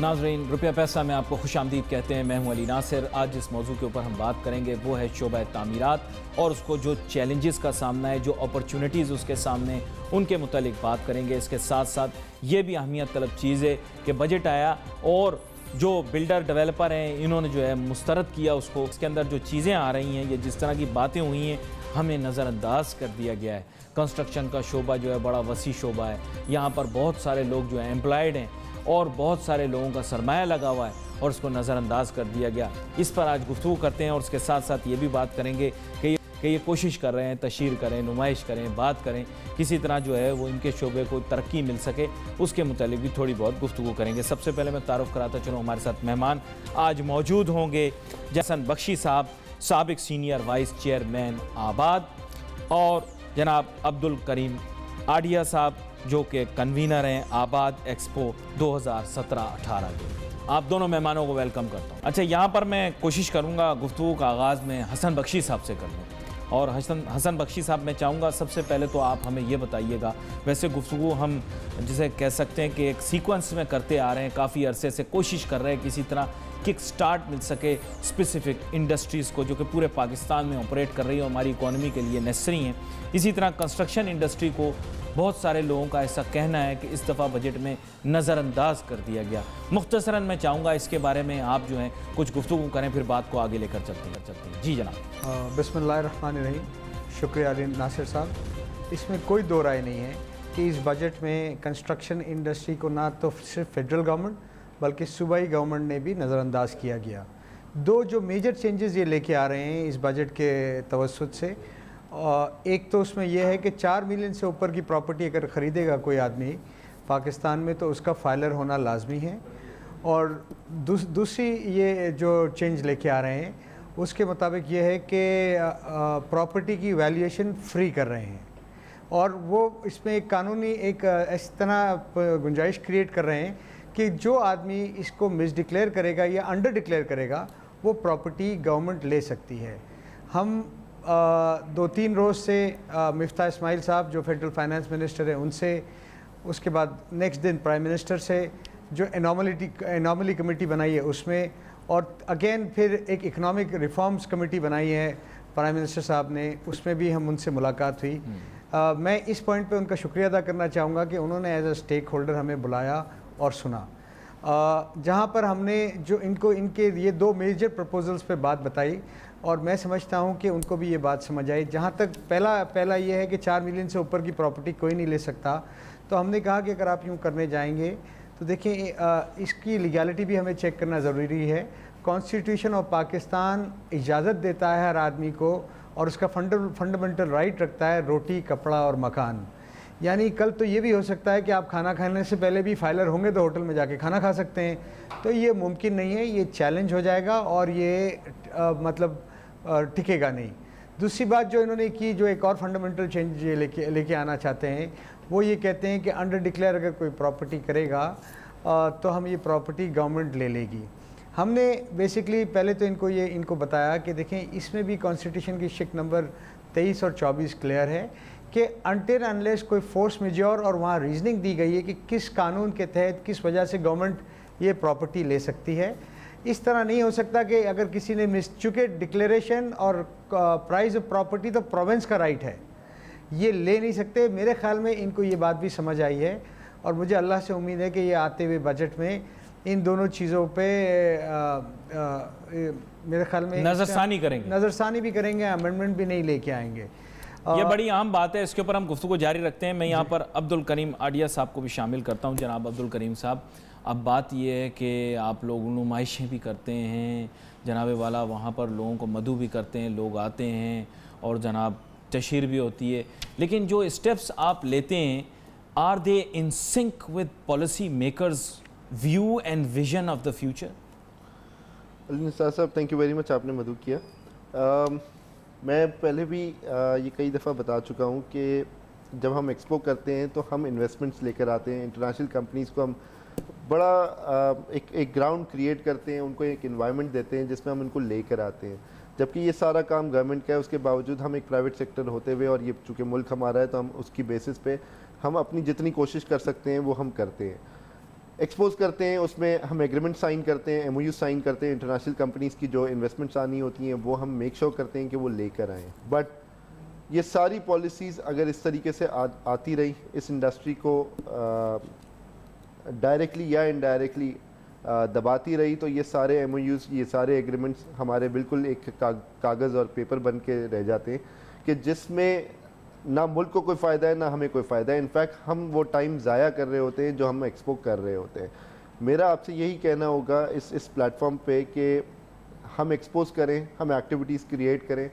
नाजरीन, रुपया पैसा में आपको खुशामदीद कहते हैं। मैं हूं अली नासिर। आज जिस मौजू के ऊपर हम बात करेंगे वो है शोबा तामीरात और उसको जो चैलेंजेस का सामना है, जो अपॉर्चुनिटीज़ उसके सामने, उनके मुतालिक बात करेंगे। इसके साथ साथ ये भी अहमियत तलब चीज़ है कि बजट आया और जो बिल्डर डेवलपर हैं इन्होंने जो है मुस्तरद किया उसको। इसके अंदर जो चीज़ें आ रही हैं, ये जिस तरह की बातें हुई हैं, हमें नज़रअंदाज कर दिया गया है। कंस्ट्रक्शन का शोबा जो है बड़ा वसी शोबा है। यहाँ पर बहुत सारे लोग जो हैं एम्प्लॉयड हैं और बहुत सारे लोगों का सरमाया लगा हुआ है और उसको नज़रअंदाज कर दिया गया। इस पर आज गुफ्तगू करते हैं और उसके साथ साथ ये भी बात करेंगे कि ये कोशिश कर रहे हैं, तशहीर करें, नुमाइश करें, बात करें, किसी तरह जो है वो इनके शोबे को तरक्की मिल सके, उसके मुतालिक भी थोड़ी बहुत गुफ्तगू करेंगे। सबसे पहले मैं तारुफ़ कराता चलूँ, हमारे साथ मेहमान आज मौजूद होंगे। हसन बख्शी साहब, साबिक सीनियर वाइस चेयरमैन आबाद, और जनाब अब्दुल करीम आडिया साहब जो कि कन्वीनर हैं आबाद एक्सपो 2017-18 के। आप दोनों मेहमानों को वेलकम करता हूँ। अच्छा, यहाँ पर मैं कोशिश करूँगा गुफ्तगू का आगाज़ में हसन बख्शी साहब से कर लूँ। और हसन बख्शी साहब, मैं चाहूँगा सबसे पहले तो आप हमें ये बताइएगा, वैसे गुफ्तगू हम जिसे कह सकते हैं कि एक सीक्वेंस में करते आ रहे हैं, काफ़ी अरसे से कोशिश कर रहे हैं किसी तरह किक स्टार्ट मिल सके स्पेसिफिक इंडस्ट्रीज़ को जो कि पूरे पाकिस्तान में ऑपरेट कर रही है और हमारी इकॉनमी के लिए नेसेसरी हैं। इसी तरह कंस्ट्रक्शन इंडस्ट्री को बहुत सारे लोगों का ऐसा कहना है कि इस दफ़ा बजट में नज़रअंदाज कर दिया गया। मुख्तसरन मैं चाहूँगा इसके बारे में आप जो हैं कुछ गुफ्तगू करें, फिर बात को आगे लेकर चलते हैं। जी जनाब। बिस्मिल्लाहिर्रहमानिर्रहीम। शुक्रिया अली नासिर साहब। इसमें कोई दो राय नहीं है कि इस बजट में कंस्ट्रक्शन इंडस्ट्री को ना तो सिर्फ फेडरल गवर्नमेंट बल्कि सूबाई गवर्नमेंट ने भी नज़रअंदाज किया गया। दो जो मेजर चेंजेस ये लेके आ रहे हैं इस बजट के तवस्सुत से, एक तो उसमें यह है कि 4 मिलियन से ऊपर की प्रॉपर्टी अगर ख़रीदेगा कोई आदमी पाकिस्तान में तो उसका फाइलर होना लाजमी है। और दूसरी ये जो चेंज लेके आ रहे हैं उसके मुताबिक ये है कि प्रॉपर्टी की वैल्यूएशन फ्री कर रहे हैं और वो इसमें एक कानूनी एक इस तरह गुंजाइश क्रिएट कर रहे हैं कि जो आदमी इसको मिस डिक्लेयर करेगा या अंडर डिक्लेयर करेगा वो प्रॉपर्टी गवर्नमेंट ले सकती है। हम 2-3 रोज़ से मिफ्ता इस्माइल साहब जो फेडरल फाइनेंस मिनिस्टर हैं उनसे, उसके बाद नेक्स्ट दिन प्राइम मिनिस्टर से जो एनॉमली कमेटी बनाई है उसमें, और अगेन फिर एक इकनॉमिक रिफॉर्म्स कमेटी बनाई है प्राइम मिनिस्टर साहब ने, उसमें भी हम उनसे मुलाकात हुई। मैं इस पॉइंट पे उनका शुक्रिया अदा करना चाहूँगा कि उन्होंने एज अ स्टेक होल्डर हमें बुलाया और सुना, जहाँ पर हमने जो इनके ये 2 मेजर प्रपोजल्स पे बात बताई और मैं समझता हूँ कि उनको भी ये बात समझ आई। जहाँ तक पहला ये है कि 4 मिलियन से ऊपर की प्रॉपर्टी कोई नहीं ले सकता, तो हमने कहा कि अगर आप यूँ करने जाएंगे तो देखिए इसकी लीगैलिटी भी हमें चेक करना ज़रूरी है। कॉन्स्टिट्यूशन ऑफ पाकिस्तान इजाज़त देता है हर आदमी को और उसका फंडामेंटल राइट रखता है रोटी, कपड़ा और मकान। यानी कल तो ये भी हो सकता है कि आप खाना खाने से पहले भी फाइलर होंगे तो होटल में जाके खाना खा सकते हैं, तो ये मुमकिन नहीं है, ये चैलेंज हो जाएगा और ये मतलब टिकेगा नहीं। दूसरी बात जो इन्होंने की, जो एक और फंडामेंटल चेंज ये लेके आना चाहते हैं, वो ये कहते हैं कि अंडर डिक्लेयर अगर कोई प्रॉपर्टी करेगा तो हम ये प्रॉपर्टी गवर्नमेंट ले लेगी। हमने बेसिकली पहले तो इनको बताया कि देखें इसमें भी कॉन्स्टिट्यूशन की शिक नंबर 23 और 24 क्लियर है कि अनटिल अनलेस कोई फोर्स मेजॉर और वहाँ रीजनिंग दी गई है कि किस कानून के तहत किस वजह से गवर्नमेंट ये प्रॉपर्टी ले सकती है। इस तरह नहीं हो सकता कि अगर किसी ने मिस चुके डिक्लेरेशन और प्राइस ऑफ प्रॉपर्टी तो प्रोविंस का राइट है, ये ले नहीं सकते। मेरे ख्याल में इनको ये बात भी समझ आई है और मुझे अल्लाह से उम्मीद है कि ये आते हुए बजट में इन दोनों चीज़ों पे मेरे ख्याल में नज़रसानी भी करेंगे, अमेंडमेंट भी नहीं लेके आएंगे। ये बड़ी आम बात है, इसके ऊपर हम गुफ्तगू जारी रखते हैं। मैं यहाँ पर अब्दुल करीम आडिया साहब को भी शामिल करता हूँ। जनाब अब्दुल करीम साहब, अब बात ये है कि आप लोग नुमाइशें भी करते हैं जनाब वाला, वहाँ पर लोगों को मदऊ भी करते हैं, लोग आते हैं और जनाब तशहीर भी होती है, लेकिन जो स्टेप्स आप लेते हैं are they in sync with policy makers view and vision of the future? Ali Nisar साहब, थैंक यू वेरी मच, आपने मदऊ किया। मैं पहले भी ये कई दफ़ा बता चुका हूँ कि जब हम एक्सपो करते हैं तो हम इन्वेस्टमेंट्स लेकर आते हैं, इंटरनेशनल कंपनीज़ को हम बड़ा एक ग्राउंड क्रिएट करते हैं, उनको एक इन्वायरमेंट देते हैं जिसमें हम उनको लेकर आते हैं। जबकि ये सारा काम गवर्नमेंट का है, उसके बावजूद हम एक प्राइवेट सेक्टर होते हुए, और ये चूँकि मुल्क हमारा है तो हम उसकी बेसिस पे हम अपनी जितनी कोशिश कर सकते हैं वो हम करते हैं। एक्सपोज करते हैं, उसमें हम एग्रीमेंट साइन करते हैं, एमओयू साइन करते हैं, इंटरनेशनल कंपनीज़ की जो इन्वेस्टमेंट्स आनी होती हैं वो हम मेक श्योर करते हैं कि वो लेकर आएँ। बट ये सारी पॉलिसीज़ अगर इस तरीके से आती रही, इस इंडस्ट्री को डायरेक्टली या इनडायरेक्टली दबाती रही, तो ये सारे एमओयूज़, ये सारे एग्रीमेंट्स हमारे बिल्कुल एक कागज़ और पेपर बन के रह जाते हैं कि जिसमें ना मुल्क को कोई फ़ायदा है ना हमें कोई फ़ायदा है। इनफैक्ट हम वो टाइम ज़ाया कर रहे होते हैं जो हम एक्सपो कर रहे होते हैं। मेरा आपसे यही कहना होगा इस प्लेटफॉर्म पे कि हम एक्सपोज करें, हम एक्टिविटीज़ क्रिएट करें,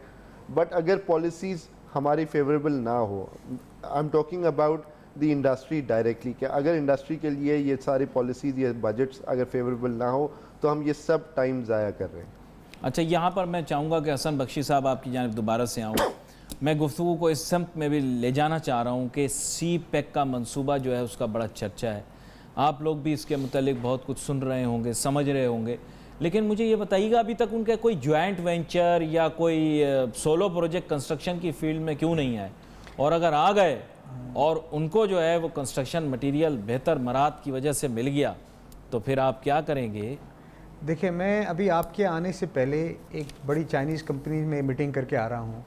बट अगर पॉलिसीज़ हमारी फेवरेबल ना हो, I am talking about the industry directly, कि अगर इंडस्ट्री के लिए ये सारी पॉलिसीज़, ये बजट्स अगर फेवरेबल ना हो तो हम ये सब टाइम ज़ाया कर रहे हैं। अच्छा, यहाँ पर मैं चाहूँगा कि हसन बख्शी साहब आपकी जानिब दोबारा से आऊँ। मैं गुफ्तगू को इस समत में भी ले जाना चाह रहा हूँ कि सी पैक का मंसूबा जो है उसका बड़ा चर्चा है, आप लोग भी इसके मुतालिक बहुत कुछ सुन रहे होंगे, समझ रहे होंगे, लेकिन मुझे ये बताइएगा अभी तक उनका कोई जॉइंट वेंचर या कोई सोलो प्रोजेक्ट कंस्ट्रक्शन की फील्ड में क्यों नहीं आए? और अगर आ गए और उनको जो है वो कंस्ट्रक्शन मटेरियल बेहतर मरात की वजह से मिल गया तो फिर आप क्या करेंगे? देखिए, मैं अभी आपके आने से पहले एक बड़ी चाइनीज़ कंपनी में मीटिंग करके आ रहा हूँ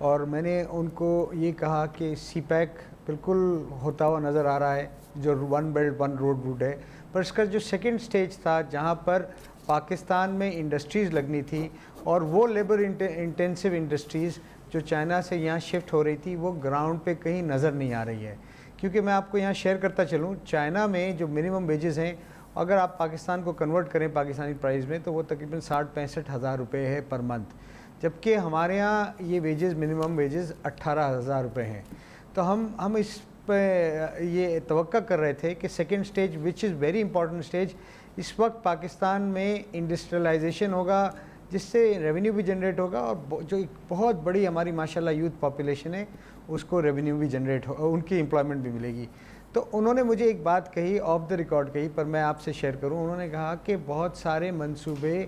और मैंने उनको ये कहा कि सी पैक बिल्कुल होता हुआ नज़र आ रहा है, जो one belt one road root है, पर इसका जो सेकंड स्टेज था जहाँ पर पाकिस्तान में इंडस्ट्रीज़ लगनी थी और वो लेबर इंटेंसिव इंडस्ट्रीज़ जो चाइना से यहाँ शिफ्ट हो रही थी, वो ग्राउंड पे कहीं नज़र नहीं आ रही है। क्योंकि मैं आपको यहाँ शेयर करता चलूँ, चाइना में जो मिनिमम वेजेस हैं, अगर आप पाकिस्तान को कन्वर्ट करें पाकिस्तानी प्राइस में, तो वो तकरीबन 60-65 हज़ार रुपये है पर मंथ, जबकि हमारे यहाँ ये वेजेस, मिनिमम वेजेस 18,000 रुपये हैं। तो हम इस पे ये तवक्का कर रहे थे कि second stage, which is very important stage, इस वक्त पाकिस्तान में इंडस्ट्रियलाइजेशन होगा जिससे रेवेन्यू भी जनरेट होगा और जो एक बहुत बड़ी हमारी माशाल्लाह यूथ पॉपुलेशन है उसको रेवेन्यू भी जनरेट हो, उनकी एम्प्लॉयमेंट भी मिलेगी। तो उन्होंने मुझे एक बात कही, ऑफ द रिकॉर्ड कही, पर मैं आपसे शेयर करूं। उन्होंने कहा कि बहुत सारे मंसूबे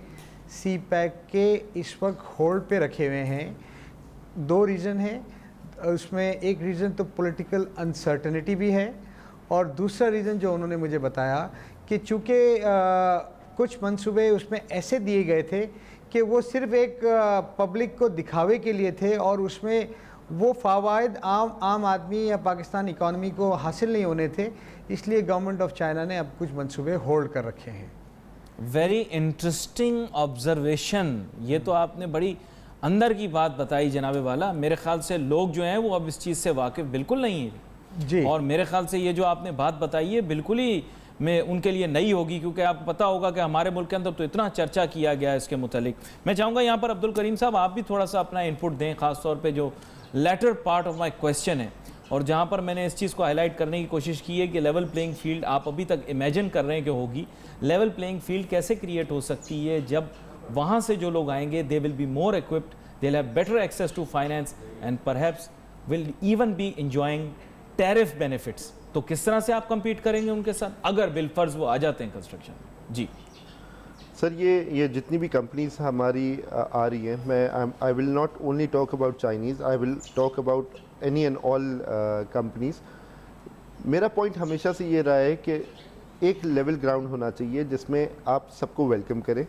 सी पैक के इस वक्त होल्ड पे रखे हुए हैं। दो रीज़न है उसमें, एक रीज़न तो पॉलिटिकल अनसर्टनिटी भी है और दूसरा रीज़न जो उन्होंने मुझे बताया कि चूँकि कुछ मंसूबे उसमें ऐसे दिए गए थे कि वो सिर्फ एक पब्लिक को दिखावे के लिए थे और उसमें वो फ़वाइद आम आदमी या पाकिस्तान इकॉनमी को हासिल नहीं होने थे, इसलिए गवर्नमेंट ऑफ चाइना ने अब कुछ मंसूबे होल्ड कर रखे हैं। वेरी इंटरेस्टिंग ऑब्जर्वेशन, ये तो आपने बड़ी अंदर की बात बताई जनाब वाला। मेरे ख्याल से लोग जो हैं वो अब इस चीज़ से वाकिफ़ बिल्कुल नहीं है जी, और मेरे ख्याल से ये जो आपने बात बताई है बिल्कुल ही में उनके लिए नई होगी, क्योंकि आपको पता होगा कि हमारे मुल्क के अंदर तो इतना चर्चा किया गया है इसके मुतालिक। मैं चाहूँगा यहाँ पर अब्दुल करीम साहब आप भी थोड़ा सा अपना इनपुट दें, ख़ास तौर पे जो latter part of my question है और जहाँ पर मैंने इस चीज़ को हाईलाइट करने की कोशिश की है कि लेवल प्लेइंग फील्ड आप अभी तक इमेजिन कर रहे हैं कि होगी। लेवल प्लेइंग फील्ड कैसे क्रिएट हो सकती है जब वहाँ से जो लोग आएंगे they will be more equipped, they will have better access to finance and perhaps will even be enjoying tariff benefits. तो किस तरह से आप compete करेंगे उनके साथ अगर बिलफर्ज वो आ जाते हैं कंस्ट्रक्शन? जी सर, ये जितनी भी कंपनीज हमारी आ रही हैं, मैं I will not only talk about Chinese, I will talk about any and all companies. मेरा पॉइंट हमेशा से ये रहा है कि एक लेवल ग्राउंड होना चाहिए जिसमें आप सबको वेलकम करें,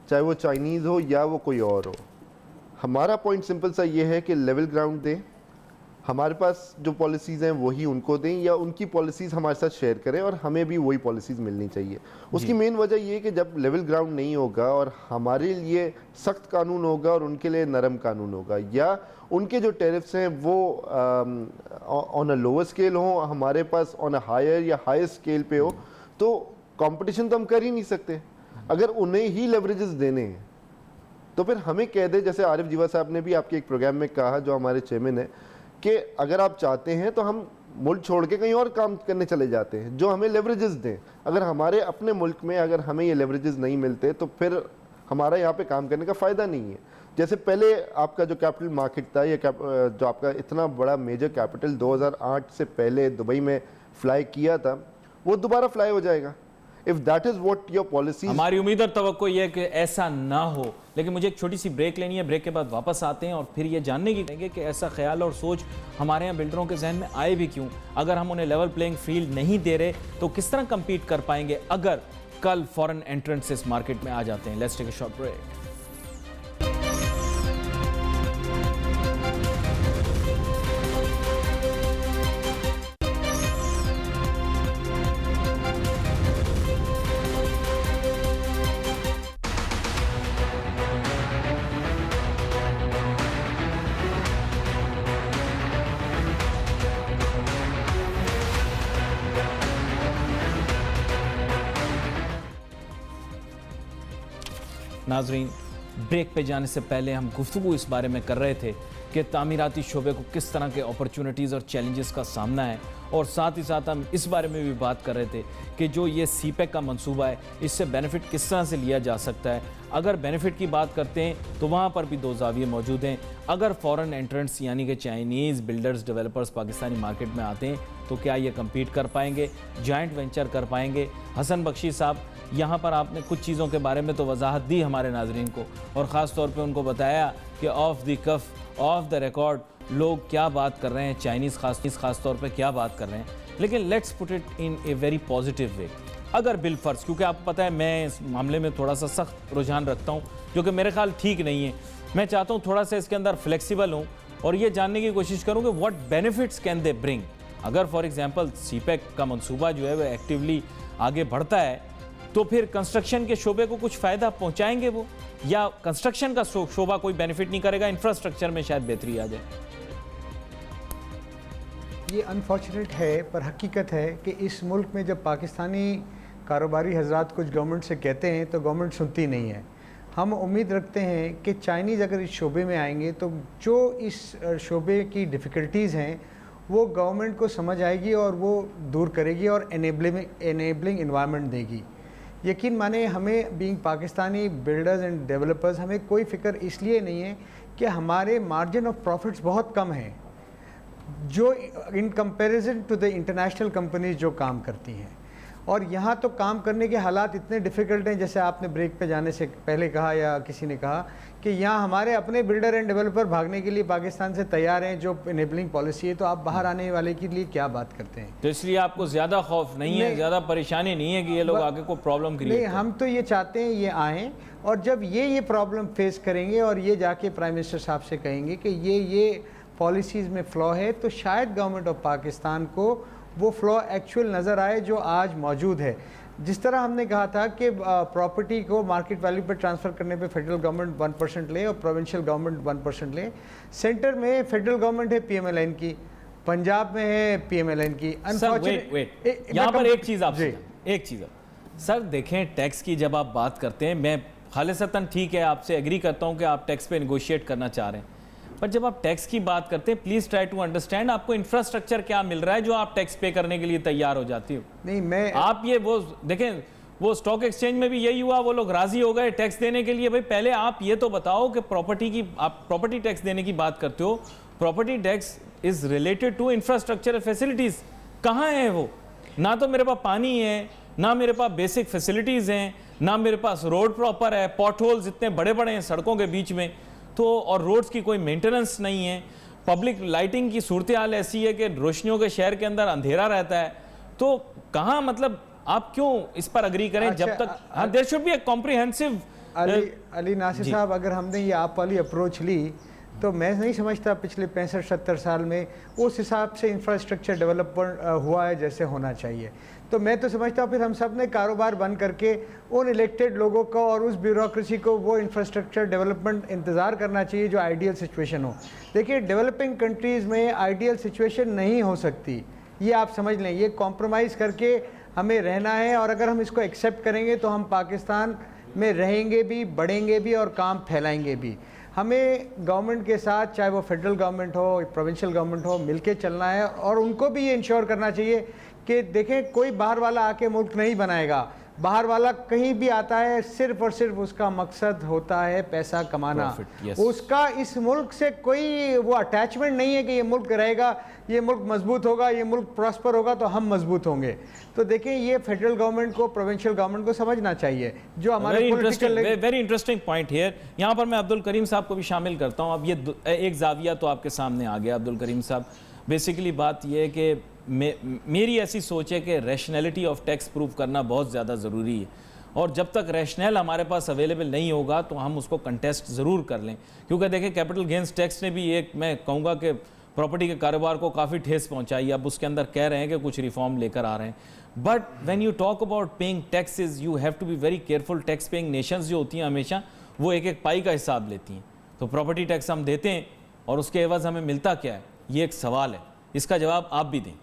चाहे वो चाइनीज़ हो या वो कोई और हो। हमारा पॉइंट सिंपल सा ये है कि लेवल ग्राउंड दें, हमारे पास जो पॉलिसीज़ हैं वही उनको दें या उनकी पॉलिसीज़ हमारे साथ शेयर करें और हमें भी वही पॉलिसीज़ मिलनी चाहिए। उसकी मेन वजह ये है कि जब लेवल ग्राउंड नहीं होगा और हमारे लिए सख्त कानून होगा और उनके लिए नरम कानून होगा, या उनके जो टैरिफ्स हैं वो ऑन अ लोअर स्केल हो, हमारे पास ऑन अ हायर या हायर स्केल पे हो, तो कंपटीशन तो हम कर ही नहीं सकते। अगर उन्हें ही लेवरेजेस देने हैं तो फिर हमें कह दे, जैसे आरिफ जीवा साहब ने भी आपके एक प्रोग्राम में कहा, जो हमारे चेयरमैन है, कि अगर आप चाहते हैं तो हम मुल्क छोड़ के कहीं और काम करने चले जाते हैं जो हमें लेवरेजेस दें। अगर हमारे अपने मुल्क में अगर हमें ये लेवरेजेस नहीं मिलते तो फिर हमारा यहाँ पे काम करने का फ़ायदा नहीं है। जैसे पहले आपका जो कैपिटल मार्केट था, ये जो आपका इतना बड़ा मेजर कैपिटल 2008 से पहले दुबई में फ्लाई किया था, वो दोबारा फ्लाई हो जाएगा। If that is what your policies, हमारी उम्मीद और तवक्को ये है कि ऐसा ना हो, लेकिन मुझे एक छोटी सी ब्रेक लेनी है। ब्रेक के बाद वापस आते हैं और फिर ये जानने की करेंगे कि ऐसा ख्याल और सोच हमारे यहाँ बिल्डरों के जहन में आए भी क्यों। अगर हम उन्हें लेवल प्लेइंग फील्ड नहीं दे रहे तो किस तरह कम्पीट कर पाएंगे अगर कल फॉरेन एंट्रेंट्स इस मार्केट में आ जाते हैं। Let's take a short break. नाजरीन, ब्रेक पे जाने से पहले हम गुफ्तगू इस बारे में कर रहे थे कि तामीराती शोबे को किस तरह के अपॉर्चुनिटीज़ और चैलेंजेस का सामना है, और साथ ही साथ हम इस बारे में भी बात कर रहे थे कि जो ये सीपेक का मंसूबा है इससे बेनिफिट किस तरह से लिया जा सकता है। अगर बेनिफिट की बात करते हैं तो वहाँ पर भी दो जाविये मौजूद हैं। अगर फॉरेन एंट्रेंट्स यानी कि Chinese builders developers Pakistani market में आते हैं तो क्या ये कम्पीट कर पाएंगे, जॉइंट वेंचर कर पाएंगे। हसन बख्शी साहब, यहाँ पर आपने कुछ चीज़ों के बारे में तो वजाहत दी हमारे नाजरीन को, और ख़ास तौर पे उनको बताया कि off the cuff, off the record लोग क्या बात कर रहे हैं, चाइनीज़ खास तौर पे क्या बात कर रहे हैं। लेकिन let's put it in a very positive way. अगर बिल फर्ज, क्योंकि आपको पता है मैं इस मामले में थोड़ा सा सख्त रुझान रखता हूँ, जो कि मेरे ख्याल ठीक नहीं है। मैं चाहता हूँ थोड़ा सा इसके अंदर फ्लेक्सिबल हूँ और ये जानने की कोशिश करूँ कि what benefits can they bring. अगर फॉर एग्जांपल सीपेक का मंसूबा जो है वह एक्टिवली आगे बढ़ता है तो फिर कंस्ट्रक्शन के शोबे को कुछ फ़ायदा पहुंचाएंगे वो, या कंस्ट्रक्शन का शोबा कोई बेनिफिट नहीं करेगा, इंफ्रास्ट्रक्चर में शायद बेहतरी आ जाए। ये अनफॉर्चुनेट है, पर हकीकत है कि इस मुल्क में जब पाकिस्तानी कारोबारी हजरात कुछ गवर्नमेंट से कहते हैं तो गवर्नमेंट सुनती नहीं है। हम उम्मीद रखते हैं कि चाइनीज़ अगर इस शोबे में आएंगे तो जो इस शोबे की डिफ़िकल्टीज़ हैं वो गवर्नमेंट को समझ आएगी और वो दूर करेगी और एनेबलिंग इन्वायरमेंट देगी। यकीन माने, हमें being Pakistani builders and developers हमें कोई फ़िक्र इसलिए नहीं है कि हमारे मार्जिन ऑफ प्रॉफिट्स बहुत कम हैं जो in comparison to the international companies जो काम करती हैं, और यहाँ तो काम करने के हालात इतने डिफ़िकल्ट हैं, जैसे आपने ब्रेक पे जाने से पहले कहा या किसी ने कहा कि यहाँ हमारे अपने बिल्डर एंड डेवलपर भागने के लिए पाकिस्तान से तैयार हैं जो इनेबलिंग पॉलिसी है, तो आप बाहर आने वाले के लिए क्या बात करते हैं। तो इसलिए आपको ज़्यादा खौफ नहीं है, ज़्यादा परेशानी नहीं है कि ये लोग आगे को प्रॉब्लम क्रिएट नहीं, हम तो ये चाहते हैं ये आएँ, और जब ये प्रॉब्लम फेस करेंगे और ये जाके प्राइम मिनिस्टर साहब से कहेंगे कि ये पॉलिसीज़ में फ़्लॉ है, तो शायद गवर्नमेंट ऑफ पाकिस्तान को वो फ़्लॉ एक्चुअल नज़र आए जो आज मौजूद है। जिस तरह हमने कहा था कि प्रॉपर्टी को मार्केट वैल्यू पर ट्रांसफ़र करने पे फेडरल गवर्नमेंट 1% ले और प्रोविंशियल गवर्नमेंट 1% ले। सेंटर में फेडरल गवर्नमेंट है PMLN की, पंजाब में है PMLN की। अनफॉर्चुनेट यहाँ पर एक चीज़ आपसे, एक चीज़ सर देखें, टैक्स की जब आप बात करते हैं, मैं खालिसतन ठीक है आपसे एग्री करता हूँ कि आप टैक्स पे नेगोशिएट करना चाह रहे हैं, पर जब आप टैक्स की बात करते हैं प्लीज ट्राई टू अंडरस्टैंड आपको इंफ्रास्ट्रक्चर क्या मिल रहा है जो आप टैक्स पे करने के लिए तैयार हो जाती हो। नहीं, मैं आप ये वो देखें, वो स्टॉक एक्सचेंज में भी यही हुआ, वो लोग राजी हो गए टैक्स देने के लिए। भाई पहले आप ये तो बताओ कि आप प्रॉपर्टी टैक्स देने की बात करते हो, property tax is related to infrastructure facilities. कहाँ है वो? ना तो मेरे पास पानी है, ना मेरे पास बेसिक फैसिलिटीज हैं, ना मेरे पास रोड प्रॉपर है, पॉट होल्स इतने बड़े बड़े हैं सड़कों के बीच में, तो और रोड्स की कोई मेंटेनेंस नहीं है। पब्लिक लाइटिंग की सूरत हाल ऐसी है कि रोशनियों के शहर के अंदर अंधेरा रहता है। तो कहाँ, मतलब आप क्यों इस पर अग्री करें जब तक, हाँ there should be a comprehensive. Ali Nasir साहब, अगर हमने ये आप वाली अप्रोच ली तो मैं नहीं समझता पिछले 65-70 साल में उस हिसाब से इंफ्रास्ट्रक्चर डेवलपमेंट हुआ है जैसे होना चाहिए। तो मैं तो समझता हूँ फिर हम सब ने कारोबार बंद करके उन इलेक्टेड लोगों को और उस ब्यूरोक्रेसी को वो इंफ्रास्ट्रक्चर डेवलपमेंट इंतज़ार करना चाहिए जो आइडियल सिचुएशन हो। देखिए, डेवलपिंग कंट्रीज़ में आइडियल सिचुएशन नहीं हो सकती, ये आप समझ लें। ये कॉम्प्रोमाइज़ करके हमें रहना है, और अगर हम इसको एक्सेप्ट करेंगे तो हम पाकिस्तान में रहेंगे भी, बढ़ेंगे भी और काम फैलाएंगे भी। हमें गवर्नमेंट के साथ, चाहे वो फेडरल गवर्नमेंट हो, प्रोविंशियल गवर्नमेंट हो, मिलके चलना है, और उनको भी ये इंश्योर करना चाहिए कि देखें कोई बाहर वाला आके मुल्क नहीं बनाएगा। बाहर वाला कहीं भी आता है सिर्फ और सिर्फ उसका मकसद होता है पैसा कमाना। Profit, yes. उसका इस मुल्क से कोई वो अटैचमेंट नहीं है कि ये मुल्क रहेगा, ये मुल्क मजबूत होगा, ये मुल्क प्रॉस्पर होगा तो हम मजबूत होंगे। तो देखें, ये फेडरल गवर्नमेंट को, प्रोविंशियल गवर्नमेंट को समझना चाहिए जो हमारे वेरी इंटरेस्टिंग पॉइंट हियर। यहाँ पर मैं अब्दुल करीम साहब को भी शामिल करता हूँ। अब ये एक जाविया तो आपके सामने आ गया अब्दुल करीम साहब। बेसिकली बात यह है कि मेरी ऐसी सोच है कि रैशनैलिटी ऑफ टैक्स प्रूव करना बहुत ज़्यादा ज़रूरी है, और जब तक रैशनल हमारे पास अवेलेबल नहीं होगा तो हम उसको कंटेस्ट ज़रूर कर लें। क्योंकि देखें, कैपिटल गेंस टैक्स ने भी एक, मैं कहूँगा कि प्रॉपर्टी के कारोबार को काफ़ी ठेस पहुँचाई। अब उसके अंदर कह रहे हैं कि कुछ रिफॉर्म लेकर आ रहे हैं, but when you talk about paying taxes you have to be very careful. Tax paying nations जो होती हैं हमेशा वो एक एक पाई का हिसाब लेती हैं। तो प्रॉपर्टी टैक्स हम देते हैं और उसके एवज हमें मिलता क्या है, ये एक सवाल है, इसका जवाब आप भी दें।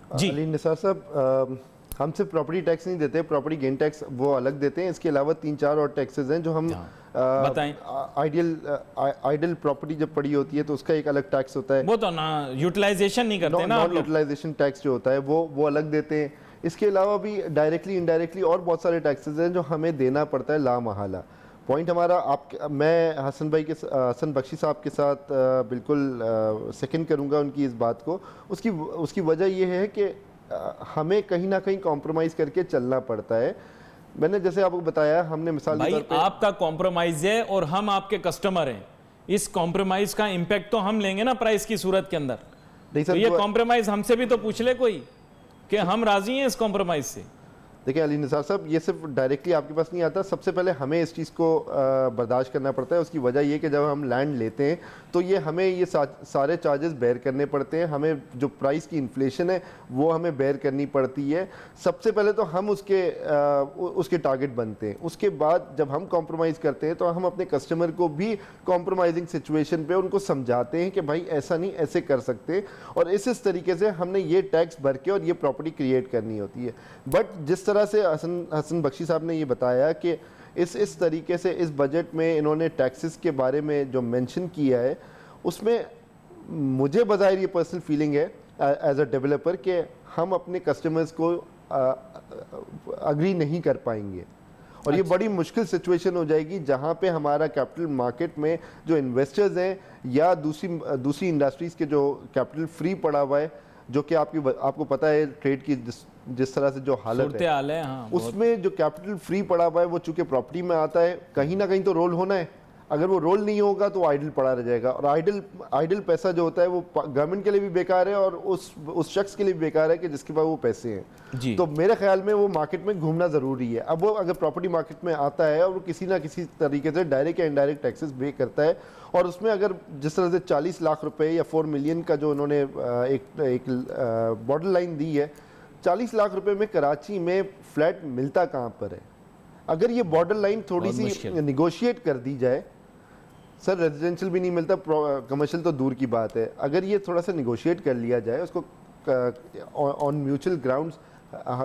जी अली निसार साहब, हम सिर्फ प्रॉपर्टी टैक्स नहीं देते, प्रॉपर्टी गेन टैक्स वो अलग देते हैं। इसके अलावा 3-4 और टैक्सेस हैं जो हम बताएं। आइडल प्रॉपर्टी जब पड़ी होती है तो उसका एक अलग टैक्स होता है, वो तो ना यूटिलाइजेशन नहीं करते ना, नॉन यूटिलाइजेशन टैक्स जो होता है वो अलग देते हैं। इसके अलावा भी डायरेक्टली इनडायरेक्टली और बहुत सारे टैक्सेस हैं जो हमें देना पड़ता है लामहला। पॉइंट हमारा मैं हसन बख्शी साहब के साथ बिल्कुल सेकंड करूंगा उनकी इस बात को। उसकी वजह यह है कि हमें कहीं ना कहीं कॉम्प्रोमाइज़ करके चलना पड़ता है। मैंने जैसे आपको बताया, हमने मिसाल भाई आपका कॉम्प्रोमाइज है और हम आपके कस्टमर हैं, इस कॉम्प्रोमाइज का इम्पैक्ट तो हम लेंगे ना प्राइस की सूरत के अंदर। तो ये कॉम्प्रोमाइज हमसे भी तो पूछ ले कोई कि हम राजी हैं इस कॉम्प्रोमाइज से। देखिए अली निसार साहब, ये सिर्फ डायरेक्टली आपके पास नहीं आता। सबसे पहले हमें इस चीज़ को बर्दाश्त करना पड़ता है। उसकी वजह ये कि जब हम लैंड लेते हैं तो ये हमें ये सारे चार्जेस बेयर करने पड़ते हैं। हमें जो प्राइस की इन्फ्लेशन है वो हमें बेयर करनी पड़ती है। सबसे पहले तो हम उसके टारगेट बनते हैं। उसके बाद जब हम कॉम्प्रोमाइज़ करते हैं तो हम अपने कस्टमर को भी कॉम्प्रोमाइजिंग सिचुएशन पे उनको समझाते हैं कि भाई ऐसा नहीं, ऐसे कर सकते। और इस तरीके से हमने ये टैक्स भर के और ये प्रॉपर्टी क्रिएट करनी होती है। बट जिस तरह से हसन बख्शी साहब ने ये बताया कि इस तरीके से इस बजट में इन्होंने टैक्सेस के बारे में जो मेंशन किया है, उसमें मुझे बज़ाहिर ये पर्सनल फीलिंग है एज अ डेवलपर कि हम अपने कस्टमर्स को अग्री नहीं कर पाएंगे। और ये बड़ी मुश्किल सिचुएशन हो जाएगी जहाँ पे हमारा कैपिटल मार्केट में जो इन्वेस्टर्स हैं या दूसरी इंडस्ट्रीज़ के जो कैपिटल फ्री पड़ा हुआ है, जो कि आपको पता है ट्रेड की जिस तरह से जो हालत है, हाँ, उसमें जो कैपिटल फ्री पड़ा हुआ है वो चूंकि प्रॉपर्टी में आता है, कहीं ना कहीं तो रोल होना है। अगर वो रोल नहीं होगा तो आइडल पड़ा रह जाएगा। और आइडल पैसा जो होता है वो गवर्नमेंट के लिए भी बेकार है और उस शख्स के लिए भी बेकार है कि जिसके पास वो पैसे हैं। तो मेरे ख्याल में वो मार्केट में घूमना ज़रूरी है। अब वो अगर प्रॉपर्टी मार्केट में आता है और वो किसी ना किसी तरीके से डायरेक्ट या इनडायरेक्ट टैक्सेस पे करता है, और उसमें अगर जिस तरह से 40 लाख रुपए या 4 मिलियन का जो उन्होंने एक बॉर्डर लाइन दी है, 40 लाख रुपए में कराची में फ्लैट मिलता कहाँ पर है? अगर ये बॉर्डर लाइन थोड़ी सी निगोशिएट कर दी जाए, सर रेजिडेंशियल भी नहीं मिलता, कमर्शियल तो दूर की बात है। अगर ये थोड़ा सा निगोशिएट कर लिया जाए उसको ऑन म्यूचुअल ग्राउंड्स,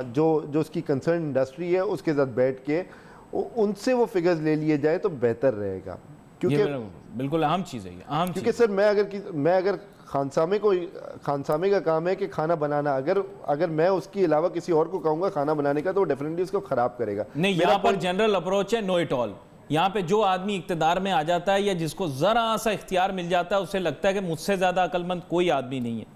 जो उसकी कंसर्न इंडस्ट्री है उसके साथ बैठ के उनसे वो फिगर्स ले लिए जाए तो बेहतर रहेगा। क्योंकि बिल्कुल अहम चीज़ है, अहम। क्योंकि सर मैं अगर खानसामे का काम है कि खाना बनाना, अगर मैं उसके अलावा किसी और को कहूँगा खाना बनाने का तो डेफिनेटली उसको ख़राब करेगा। नहीं, यहाँ पर जनरल अप्रोच है नो इट ऑल। यहाँ पे जो आदमी इख्तिदार में आ जाता है या जिसको ज़रा सा इख्तियार मिल जाता है, उसे लगता है कि मुझसे ज़्यादा अक्लमंद कोई आदमी नहीं है।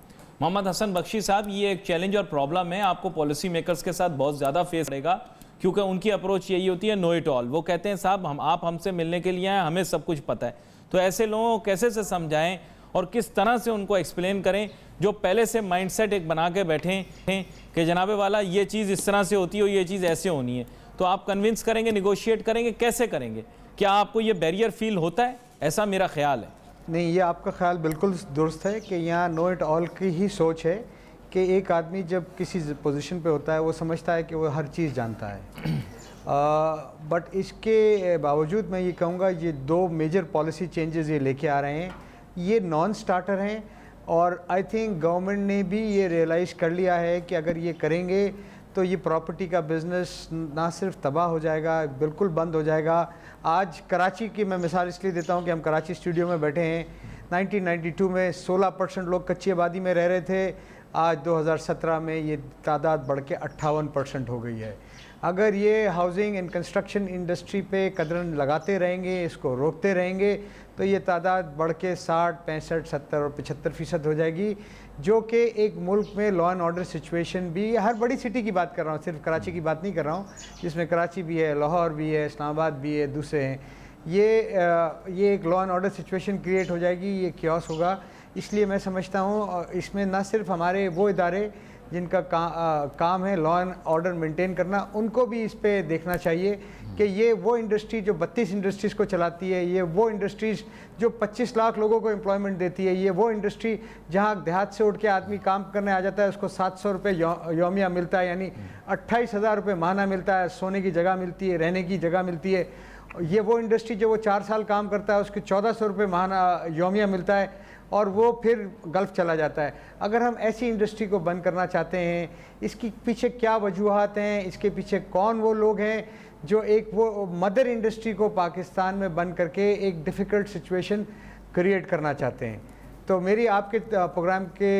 मोहम्मद हसन बख्शी साहब, ये एक चैलेंज और प्रॉब्लम है, आपको पॉलिसी मेकर्स के साथ बहुत ज़्यादा फेस करेगा, क्योंकि उनकी अप्रोच यही होती है नो इट ऑल। वो कहते हैं साहब आप हमसे मिलने के लिए आए, हमें सब कुछ पता है। तो ऐसे लोगों को कैसे से समझाएं और किस तरह से उनको एक्सप्लेन करें जो पहले से माइंडसेट एक बना के बैठे हैं कि जनाबे वाला ये चीज़ इस तरह से होती है और ये चीज़ ऐसे होनी है। तो आप कन्विंस करेंगे, निगोशिएट करेंगे, कैसे करेंगे? क्या आपको ये बैरियर फील होता है? ऐसा मेरा ख्याल है। नहीं, ये आपका ख्याल बिल्कुल दुरुस्त है कि यहाँ नो इट ऑल की ही सोच है कि एक आदमी जब किसी पोजीशन पे होता है वो समझता है कि वो हर चीज़ जानता है। बट इसके बावजूद मैं ये कहूँगा ये 2 मेजर पॉलिसी चेंजेस ये लेके आ रहे हैं, ये नॉन स्टार्टर हैं। और आई थिंक गवर्नमेंट ने भी ये रियलाइज़ कर लिया है कि अगर ये करेंगे तो ये प्रॉपर्टी का बिज़नेस ना सिर्फ तबाह हो जाएगा, बिल्कुल बंद हो जाएगा। आज कराची की मैं मिसाल इसलिए देता हूँ कि हम कराची स्टूडियो में बैठे हैं। 1992 में 16% लोग कच्ची आबादी में रह रहे थे, आज 2017 में ये तादाद बढ़ के 58% हो गई है। अगर ये हाउसिंग एंड कंस्ट्रक्शन इंडस्ट्री पे कदरन लगाते रहेंगे, इसको रोकते रहेंगे, तो ये तादाद बढ़ के 60, 65, 70 और 75% हो जाएगी, जो कि एक मुल्क में लॉ एंड ऑर्डर सिचुएशन भी, हर बड़ी सिटी की बात कर रहा हूँ, सिर्फ कराची की बात नहीं कर रहा हूँ, जिसमें कराची भी है, लाहौर भी है, इस्लामाबाद भी है, दूसरे हैं, ये एक law and order situation create हो जाएगी, ये क्योस होगा। इसलिए मैं समझता हूँ इसमें ना सिर्फ हमारे वो इदारे जिनका काम है लॉ एंड ऑर्डर मेंटेन करना, उनको भी इस पे देखना चाहिए कि ये वो इंडस्ट्री जो 32 इंडस्ट्रीज़ को चलाती है, ये वो इंडस्ट्रीज़ जो 25 लाख लोगों को एम्प्लॉयमेंट देती है, ये वो इंडस्ट्री जहाँ देहात से उठ के आदमी काम करने आ जाता है, उसको 700 रुपये यौमिया मिलता है, यानी 28,000 रुपये माहाना मिलता है, सोने की जगह मिलती है, रहने की जगह मिलती है। ये वो इंडस्ट्री जो वो 4 साल काम करता है, उसके 1400 रुपये माहाना यौमिया मिलता है, और वो फिर गल्फ़ चला जाता है। अगर हम ऐसी इंडस्ट्री को बंद करना चाहते हैं, इसके पीछे क्या वजूहात हैं, इसके पीछे कौन वो लोग हैं जो एक वो मदर इंडस्ट्री को पाकिस्तान में बंद करके एक डिफ़िकल्ट सिचुएशन क्रिएट करना चाहते हैं, तो मेरी आपके प्रोग्राम के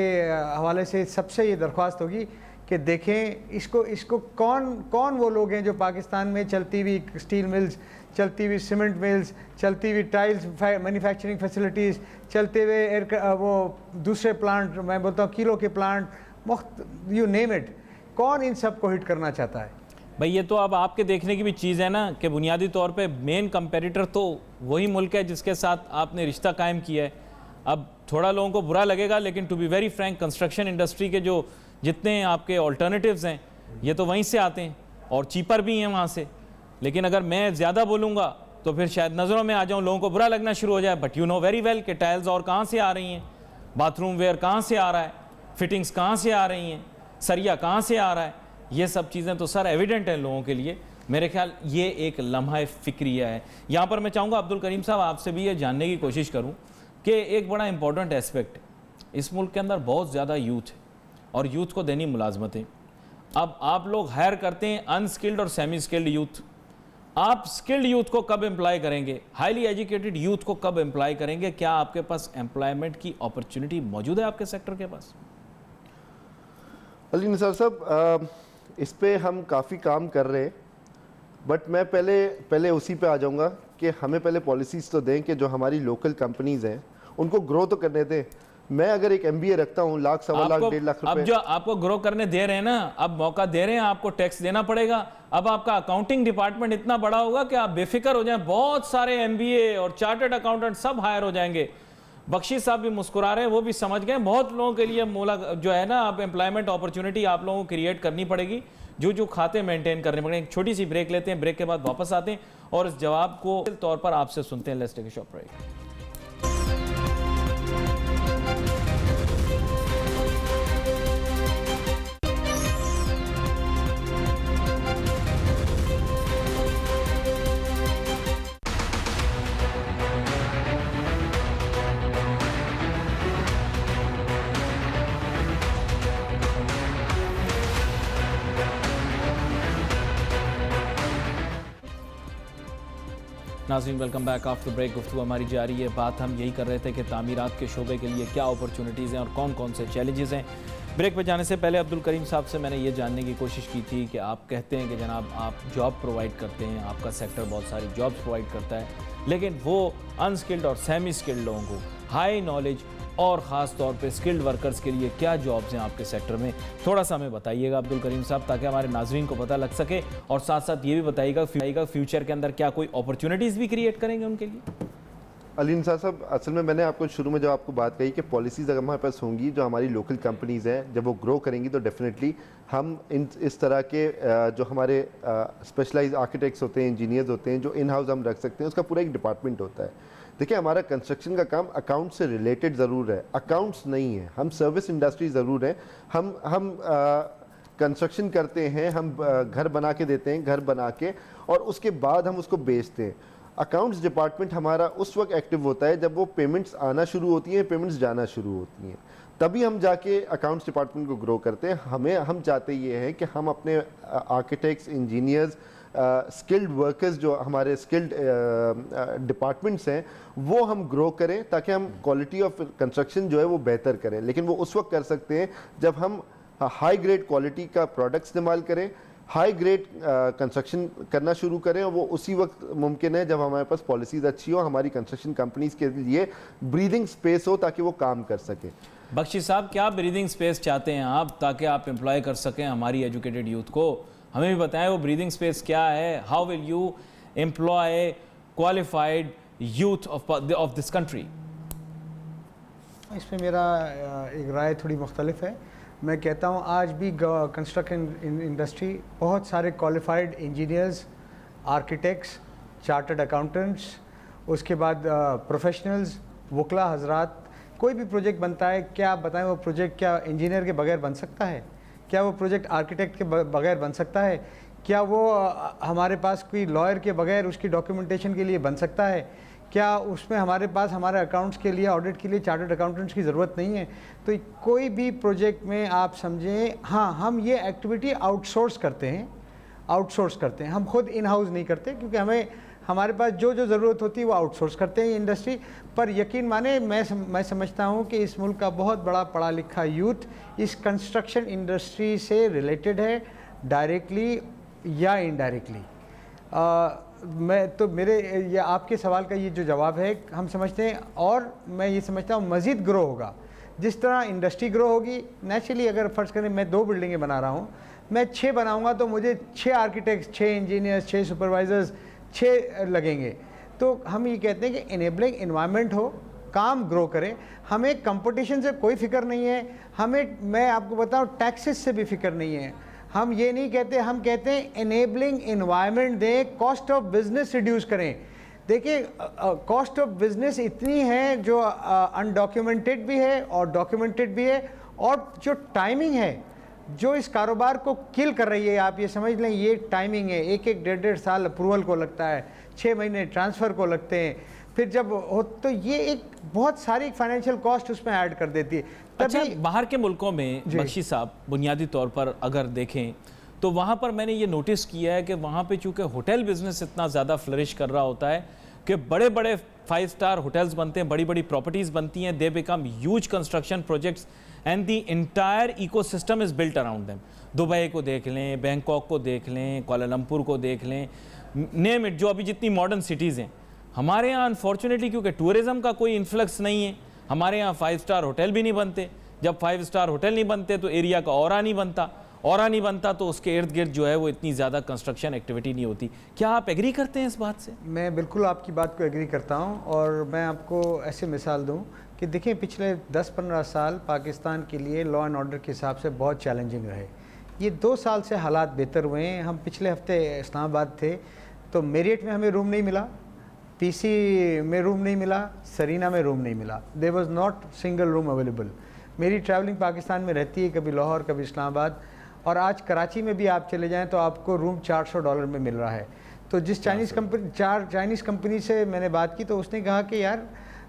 हवाले से सबसे ये दरख्वास्त होगी कि देखें इसको कौन वो लोग हैं जो पाकिस्तान में चलती हुई स्टील मिल्स, चलती हुई सीमेंट मिल्स, चलती हुई टाइल्स मैन्युफैक्चरिंग फैसिलिटीज़, चलते हुए वो दूसरे प्लांट, मैं बोलता हूँ किलो के प्लांट, यू नेम इट, कौन इन सब को हिट करना चाहता है? भाई ये तो अब आपके देखने की भी चीज़ है ना कि बुनियादी तौर पे मेन कंपेटिटर तो वही मुल्क है जिसके साथ आपने रिश्ता कायम किया है। अब थोड़ा लोगों को बुरा लगेगा, लेकिन to be very frank, construction industry के जो जितने आपके ऑल्टरनेटिव्स हैं ये तो वहीं से आते हैं और चीपर भी हैं वहाँ से। लेकिन अगर मैं ज़्यादा बोलूँगा तो फिर शायद नज़रों में आ जाऊँ, लोगों को बुरा लगना शुरू हो जाए। But you know very well कि टाइल्स और कहाँ से आ रही हैं, बाथरूम वेयर कहाँ से आ रहा है, फिटिंग्स कहाँ से आ रही हैं, सरिया कहाँ से आ रहा है, ये सब चीज़ें तो सर एविडेंट हैं लोगों के लिए। मेरे ख्याल ये एक लम्हा फ़िक्रिया है। यहाँ पर मैं चाहूँगा अब्दुल करीम साहब आपसे भी ये जानने की कोशिश करूँ कि एक बड़ा इंपॉर्टेंट एस्पेक्ट है, इस मुल्क के अंदर बहुत ज़्यादा यूथ है और यूथ को देनी मुलाजमतें। अब आप लोग हायर करते हैं अनस्किल्ड और सेमी स्किल्ड यूथ, आप स्किल्ड यूथ को कब एम्प्लॉय करेंगे, हाईली एजुकेटेड यूथ को कब एम्प्लॉय करेंगे? क्या आपके पास एम्प्लॉयमेंट की अपॉर्चुनिटी मौजूद है आपके सेक्टर के पास? अली निसार साहब, इस पे हम काफ़ी काम कर रहे हैं, बट मैं पहले उसी पे आ जाऊंगा कि हमें पहले पॉलिसीज़ तो दें कि जो हमारी लोकल कंपनीज़ हैं उनको ग्रो तो करने दें। मैं अगर एक MBA रखता हूँ, लाख, सवा लाख, 1.5 लाख रुपए, अब जो आपको ग्रो करने दे रहे हैं ना, अब मौका दे रहे हैं, आपको टैक्स देना पड़ेगा। अब आपका अकाउंटिंग डिपार्टमेंट इतना बड़ा होगा कि आप बेफिक्र हो जाएं, बहुत सारे MBA और चार्टर्ड अकाउंटेंट सब हायर हो जाएंगे। बख्शी साहब भी मुस्कुरा रहे हैं, वो भी समझ गए, बहुत लोगों के लिए मोला जो है ना, अब एम्प्लॉयमेंट अपॉर्चुनिटी आप लोगों को क्रिएट करनी पड़ेगी, जो खाते मेंटेन करने पड़ेंगे। एक छोटी सी ब्रेक लेते हैं, ब्रेक के बाद वापस आते हैं और इस जवाब को तौर पर आपसे सुनते हैं। Let's take a short break. नाज़रीन वेलकम बैक आफ्टर ब्रेक। गुफ्तगू हमारी जारी है। बात हम यही कर रहे थे कि तामीरात के शोबे के लिए क्या अपॉर्चुनिटीज़ हैं और कौन कौन से चैलेंजेस हैं। ब्रेक पे जाने से पहले अब्दुल करीम साहब से मैंने ये जानने की कोशिश की थी कि आप कहते हैं कि जनाब आप जॉब प्रोवाइड करते हैं, आपका सेक्टर बहुत सारी जॉब्स प्रोवाइड करता है, लेकिन वो अनस्किल्ड और सेमी स्किल्ड लोगों को हाई नॉलेज और ख़ास तौर पे स्किल्ड वर्कर्स के लिए क्या जॉब्स हैं आपके सेक्टर में, थोड़ा सा हमें बताइएगा अब्दुल करीम साहब, ताकि हमारे नाजरीन को पता लग सके। और साथ साथ ये भी बताइएगा फ्यूचर के अंदर क्या कोई अपॉर्चुनिटीज़ भी क्रिएट करेंगे उनके लिए। अली निसार साहब, असल में मैंने आपको शुरू में जब आपको बात कही कि पॉलिसीज़ अगर हमारे पास होंगी, जो हमारी लोकल कंपनीज़ हैं, जब वो ग्रो करेंगी तो डेफिनेटली हम इस तरह के जो हमारे स्पेशलाइज आर्किटेक्ट्स होते हैं, इंजीनियर्स होते हैं, जो इन हाउस हम रख सकते हैं, उसका पूरा एक डिपार्टमेंट होता है। देखिए, हमारा कंस्ट्रक्शन का काम अकाउंट से रिलेटेड ज़रूर है, अकाउंट्स नहीं है। हम सर्विस इंडस्ट्री ज़रूर है, हम कंस्ट्रक्शन करते हैं, हम घर बना के देते हैं, घर बना के और उसके बाद हम उसको बेचते हैं। अकाउंट्स डिपार्टमेंट हमारा उस वक्त एक्टिव होता है जब वो पेमेंट्स आना शुरू होती हैं, पेमेंट्स जाना शुरू होती हैं, तभी हम जाके अकाउंट्स डिपार्टमेंट को ग्रो करते हैं। हम चाहते ये हैं कि हम अपने आर्किटेक्ट्स, इंजीनियर्स, स्किल्ड वर्कर्स, जो हमारे स्किल्ड डिपार्टमेंट्स हैं, वो हम ग्रो करें ताकि हम क्वालिटी ऑफ कंस्ट्रक्शन जो है वो बेहतर करें। लेकिन वो उस वक्त कर सकते हैं जब हम हाई ग्रेड क्वालिटी का प्रोडक्ट इस्तेमाल करें, हाई ग्रेड कंस्ट्रक्शन करना शुरू करें, और वो उसी वक्त मुमकिन है जब हमारे पास पॉलिसीज़ अच्छी हो, हमारी कंस्ट्रक्शन कंपनीज के लिए ब्रीदिंग स्पेस हो ताकि वो काम कर सकें। बख्शी साहब, क्या ब्रीदिंग स्पेस चाहते हैं आप ताकि आप एम्प्लॉय कर सकें हमारी एजुकेटेड यूथ को? हमें भी बताएं वो ब्रीदिंग स्पेस क्या है। How will you employ qualified youth of this country? इसमें मेरा एक राय थोड़ी मुख्तलिफ है। मैं कहता हूँ आज भी कंस्ट्रक्शन इंडस्ट्री बहुत सारे qualified engineers, architects, chartered accountants, उसके बाद प्रोफेशनल्स, वकला हजरात, कोई भी प्रोजेक्ट बनता है, क्या आप बताएं वो प्रोजेक्ट क्या इंजीनियर के बगैर बन सकता है? क्या वो प्रोजेक्ट आर्किटेक्ट के बगैर बन सकता है? क्या वो हमारे पास कोई लॉयर के बगैर उसकी डॉक्यूमेंटेशन के लिए बन सकता है? क्या उसमें हमारे पास हमारे अकाउंट्स के लिए, ऑडिट के लिए चार्टर्ड अकाउंटेंट्स की ज़रूरत नहीं है? तो कोई भी प्रोजेक्ट में आप समझें, हाँ हम ये एक्टिविटी आउटसोर्स करते हैं, हम खुद इन हाउस नहीं करते, क्योंकि हमारे पास जो ज़रूरत होती है वो आउटसोर्स करते हैं इंडस्ट्री। पर यकीन माने मैं समझता हूँ कि इस मुल्क का बहुत बड़ा पढ़ा लिखा यूथ इस कंस्ट्रक्शन इंडस्ट्री से रिलेटेड है, डायरेक्टली या इनडायरेक्टली। मेरे या आपके सवाल का ये जो जवाब है, हम समझते हैं, और मैं ये समझता हूँ मज़ीद ग्रो होगा जिस तरह इंडस्ट्री ग्रो होगी। नेचुरली अगर फ़र्ज़ करें मैं 2 बिल्डिंगें बना रहा हूँ, मैं 6 बनाऊँगा तो मुझे 6 आर्किटेक्ट्स, 6 इंजीनियर्स, 6 सुपरवाइज़र्स, 6 लगेंगे। तो हम ये कहते हैं कि इनेबलिंग इन्वायरमेंट हो, काम ग्रो करें। हमें कंपटीशन से कोई फ़िक्र नहीं है, मैं आपको बताऊँ टैक्सेस से भी फ़िक्र नहीं है। हम ये नहीं कहते, हम कहते हैं इनेबलिंग इन्वायरमेंट दें, कॉस्ट ऑफ बिजनेस रिड्यूस करें। देखिए कॉस्ट ऑफ बिजनेस इतनी है जो अनडॉक्यूमेंटेड भी है और डॉक्यूमेंटेड भी है, और जो टाइमिंग है जो इस कारोबार को किल कर रही है, आप ये समझ लें ये टाइमिंग है। 1-1, 1.5 साल अप्रूवल को लगता है, 6 महीने ट्रांसफ़र को लगते हैं, फिर जब हो तो ये एक बहुत सारी फाइनेंशियल कॉस्ट उसमें ऐड कर देती है। अच्छा, बाहर के मुल्कों में बख्शी साहब बुनियादी तौर पर अगर देखें तो वहाँ पर मैंने ये नोटिस किया है कि वहाँ पे चूँकि होटल बिजनेस इतना ज़्यादा फ्लरिश कर रहा होता है कि बड़े बड़े 5 स्टार होटल्स बनते हैं, बड़ी बड़ी प्रॉपर्टीज़ बनती हैं, they become huge construction projects and the entire ecosystem is built around them. Dubai को देख लें, बैंकॉक को देख लें, कुआलालंपुर को देख लें, नेम इट, जो अभी जितनी मॉडर्न सिटीज़ हैं। हमारे यहाँ अनफॉर्चुनेटली क्योंकि टूरिज़म का कोई इन्फ्लक्स नहीं है, हमारे यहाँ 5 स्टार होटल भी नहीं बनते। जब 5 स्टार होटल नहीं बनते तो एरिया का ऑरा नहीं बनता, तो उसके इर्द गिर्द जो है वो इतनी ज़्यादा कंस्ट्रक्शन एक्टिविटी नहीं होती। क्या आप एग्री करते हैं इस बात से? मैं बिल्कुल आपकी बात को एग्री करता हूँ, और मैं आपको ऐसे मिसाल दूँ कि देखिए पिछले 10-15 साल पाकिस्तान के लिए लॉ एंड ऑर्डर के हिसाब से बहुत चैलेंजिंग रहे। ये 2 साल से हालात बेहतर हुए हैं। हम पिछले हफ्ते इस्लामाबाद थे तो मेरियट में हमें रूम नहीं मिला, पीसी में रूम नहीं मिला, सरीना में रूम नहीं मिला। There was not single room available. मेरी ट्रैवलिंग पाकिस्तान में रहती है, कभी लाहौर कभी इस्लामाबाद, और आज कराची में भी आप चले जाएं तो आपको रूम $400 में मिल रहा है। तो जिस चाइनीज़ कंपनी से मैंने बात की तो उसने कहा कि यार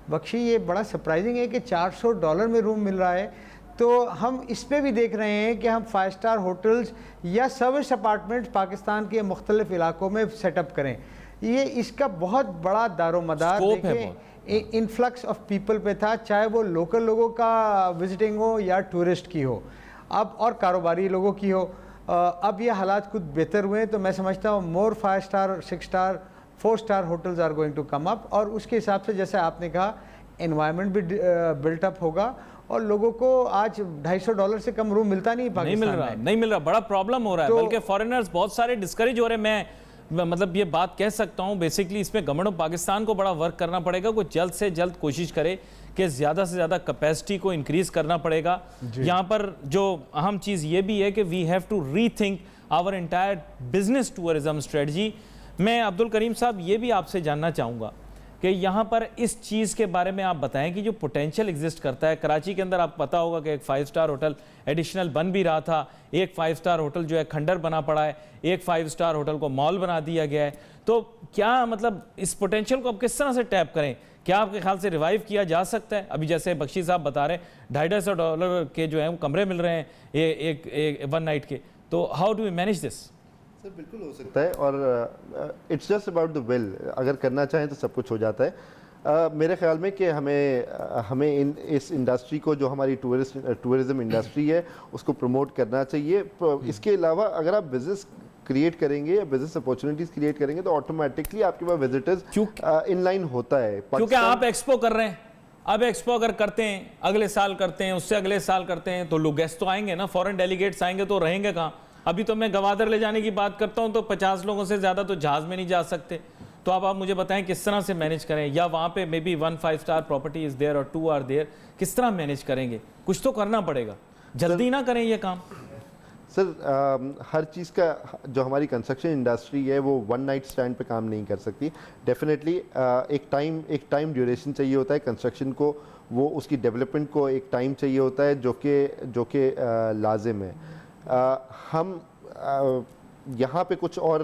बख्शी ये बड़ा सरप्राइजिंग है कि $400 में रूम मिल रहा है। तो हम इस पर भी देख रहे हैं कि हम 5 स्टार होटल्स या सर्विस अपार्टमेंट्स पाकिस्तान के मुख्तलिफ इलाकों में सेटअप करें। ये इसका बहुत बड़ा दारोमदार देखें इन्फ्लक्स ऑफ पीपल पे था, चाहे वो लोकल लोगों का विजिटिंग हो या टूरिस्ट की हो, अब और कारोबारी लोगों की हो। अब ये हालात कुछ बेहतर हुए हैं, तो मैं समझता हूँ more 5 star, 6 star, 4 star hotels are going to come up, और उसके हिसाब से जैसे आपने कहा एनवायरनमेंट भी बिल्टअप होगा, और लोगों को आज $250 से कम रूम मिलता नहीं पाकिस्तान में। नहीं मिल रहा, बड़ा प्रॉब्लम हो रहा है, बल्कि फॉरेनर्स बहुत सारे डिस्करेज हो रहे हैं। मैं मतलब ये बात कह सकता हूँ बेसिकली इसमें गवर्नमेंट ऑफ पाकिस्तान को बड़ा वर्क करना पड़ेगा, कोई जल्द से जल्द कोशिश करे कि ज़्यादा से ज़्यादा कैपेसिटी को इंक्रीज़ करना पड़ेगा। यहाँ पर जो अहम चीज़ ये भी है कि we have to rethink our entire business tourism strategy. मैं अब्दुल करीम साहब ये भी आपसे जानना चाहूँगा कि यहाँ पर इस चीज़ के बारे में आप बताएं कि जो पोटेंशियल एग्जिस्ट करता है कराची के अंदर। आपको पता होगा कि एक 5 स्टार होटल एडिशनल बन भी रहा था, एक 5 स्टार होटल जो है खंडर बना पड़ा है, एक 5 स्टार होटल को मॉल बना दिया गया है। तो क्या मतलब इस पोटेंशियल को आप किस तरह से टैप करें? क्या आपके ख्याल से रिवाइव किया जा सकता है? अभी जैसे बख्शी साहब बता रहे हैं $250 के जो है वो कमरे मिल रहे हैं एक 1 नाइट के, तो how do we manage this? Sir बिल्कुल हो सकता है, और it's just about the will. अगर करना चाहें तो सब कुछ हो जाता है। मेरे ख्याल में कि हमें इस इंडस्ट्री को, जो हमारी टूरिज़्म इंडस्ट्री है, उसको प्रमोट करना चाहिए। इसके अलावा अगर आप बिज़नेस क्रिएट करेंगे या बिजनेस अपॉर्चुनिटीज क्रिएट करेंगे तो ऑटोमेटिकली आपके पास विजिटर्स इन लाइन होता है। क्योंकि आप एक्सपो कर रहे हैं, अब एक्सपो अगर करते हैं, अगले साल करते हैं, उससे अगले साल करते हैं, तो लोग गेस्ट तो आएंगे ना, फॉरेन डेलीगेट्स आएंगे तो रहेंगे कहाँ? अभी तो मैं गवादर ले जाने की बात करता हूँ तो 50 लोगों से ज़्यादा तो जहाज़ में नहीं जा सकते। तो अब आप मुझे बताएं किस तरह से मैनेज करें, या वहाँ पे maybe 1 5 star property is there और 2 आर देयर, किस तरह मैनेज करेंगे? कुछ तो करना पड़ेगा, जल्दी ना करें ये काम। सर हर चीज़ का, जो हमारी कंस्ट्रक्शन इंडस्ट्री है वो वन नाइट स्टैंड पे काम नहीं कर सकती। डेफिनेटली एक टाइम ड्यूरेशन चाहिए होता है कंस्ट्रक्शन को, वो उसकी डेवलपमेंट को एक टाइम चाहिए होता है जो कि लाजिम है। हम यहाँ पे कुछ और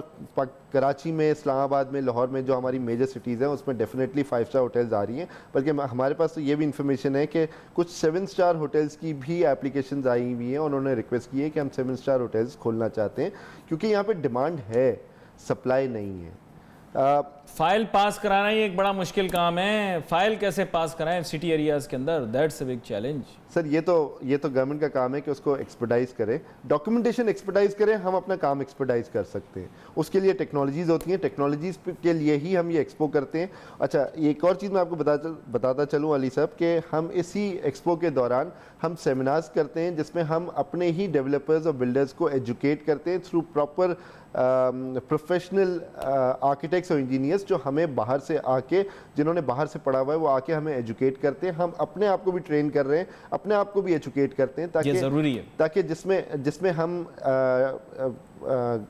कराची में, इस्लामाबाद में, लाहौर में, जो हमारी मेजर सिटीज़ हैं उसमें डेफिनेटली 5 स्टार होटल्स आ रही हैं, बल्कि हमारे पास तो ये भी इंफॉर्मेशन है कि कुछ 7 स्टार होटल्स की भी एप्लीकेशंस आई हुई हैं। उन्होंने रिक्वेस्ट की है कि हम 7 स्टार होटल्स खोलना चाहते हैं, क्योंकि यहाँ पे डिमांड है, सप्लाई नहीं है। फाइल पास कराना ही एक बड़ा मुश्किल काम है। फाइल कैसे पास कराएं सिटी एरियाज के अंदर? That's a big challenge. Sir ये तो गवर्नमेंट का काम है कि उसको एक्सपर्टाइज करे, डॉक्यूमेंटेशन एक्सपर्टाइज करें, हम अपना काम एक्सपर्टाइज कर सकते हैं। उसके लिए टेक्नोलॉजीज़ होती हैं, टेक्नोलॉजीज़ के लिए ही हम ये एक्सपो करते हैं। अच्छा, एक और चीज़ मैं आपको बताता चलूँ अली साहब, कि हम इसी एक्सपो के दौरान हम सेमिनार्स करते हैं जिसमें हम अपने ही डेवलपर्स और बिल्डर्स को एजुकेट करते हैं थ्रू प्रॉपर प्रोफेशनल आर्किटेक्ट्स और इंजीनियर्स, जो हमें बाहर से आके, जिन्होंने बाहर से पढ़ा हुआ है, वो आके हमें एजुकेट करते हैं। हम अपने आप को भी ट्रेन कर रहे हैं, अपने आप को भी एजुकेट करते हैं, ताकि ज़रूरी है, ताकि जिसमें हम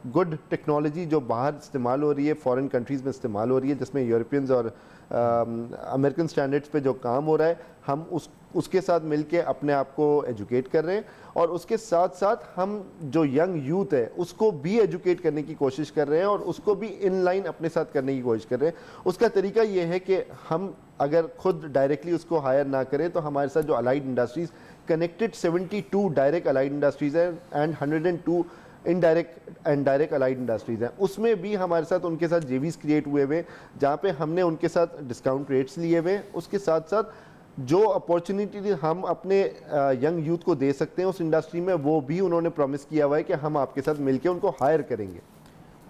गुड टेक्नोलॉजी जो बाहर इस्तेमाल हो रही है, फॉरेन कंट्रीज़ में इस्तेमाल हो रही है, जिसमें यूरोपियंस और अमेरिकन स्टैंडर्ड्स पे जो काम हो रहा है, हम उसके साथ मिलके अपने आप को एजुकेट कर रहे हैं। और उसके साथ साथ हम जो यंग यूथ है उसको भी एजुकेट करने की कोशिश कर रहे हैं, और उसको भी इन लाइन अपने साथ करने की कोशिश कर रहे हैं। उसका तरीका ये है कि हम अगर खुद डायरेक्टली उसको हायर ना करें, तो हमारे साथ जो allied industries connected 72 direct allied industries हैं and 102 indirect and direct allied industries हैं, उसमें भी हमारे साथ, उनके साथ जेवीज़ क्रिएट हुए हुए, जहाँ पे हमने उनके साथ डिस्काउंट रेट्स लिए हुए। उसके साथ साथ जो अपॉर्चुनिटी हम अपने यंग यूथ को दे सकते हैं उस इंडस्ट्री में, वो भी उन्होंने प्रॉमिस किया हुआ है कि हम आपके साथ मिलकर उनको हायर करेंगे।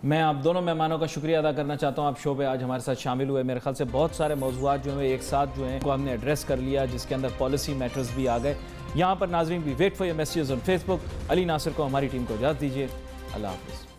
मैं आप दोनों मेहमानों का शुक्रिया अदा करना चाहता हूं। आप शो पे आज हमारे साथ शामिल हुए। मेरे ख्याल से बहुत सारे मौज़ूआत जो हैं एक साथ जो हैं को हमने एड्रेस कर लिया, जिसके अंदर पॉलिसी मैटर्स भी आ गए। यहाँ पर नाज़रीन, भी wait for your messages on Facebook. Ali Nasir को, हमारी टीम को इजाज़त दीजिए। अल्लाह हाफ़िज़।